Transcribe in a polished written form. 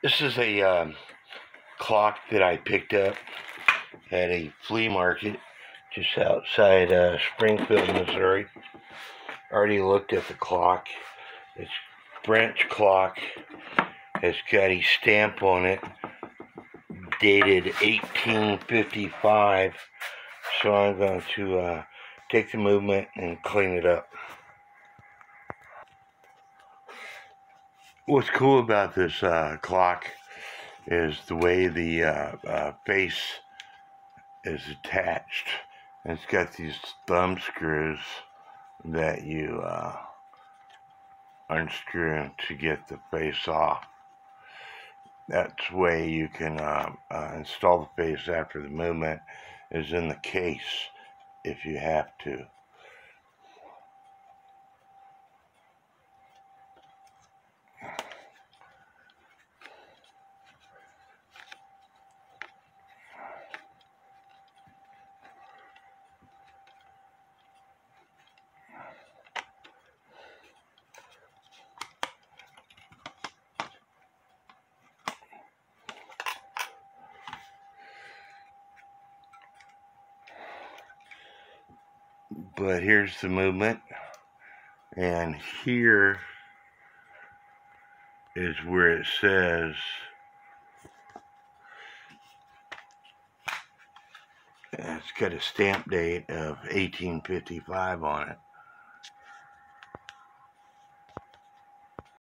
This is a clock that I picked up at a flea market just outside Springfield, Missouri. Already looked at the clock. It's French clock. Has got a stamp on it dated 1855. So I'm going to take the movement and clean it up. What's cool about this clock is the way the face is attached. And it's got these thumb screws that you unscrew to get the face off. That's the way you can install the face after the movement is in the case if you have to. But here's the movement, and here is where it says it's got a stamp date of 1855 on it.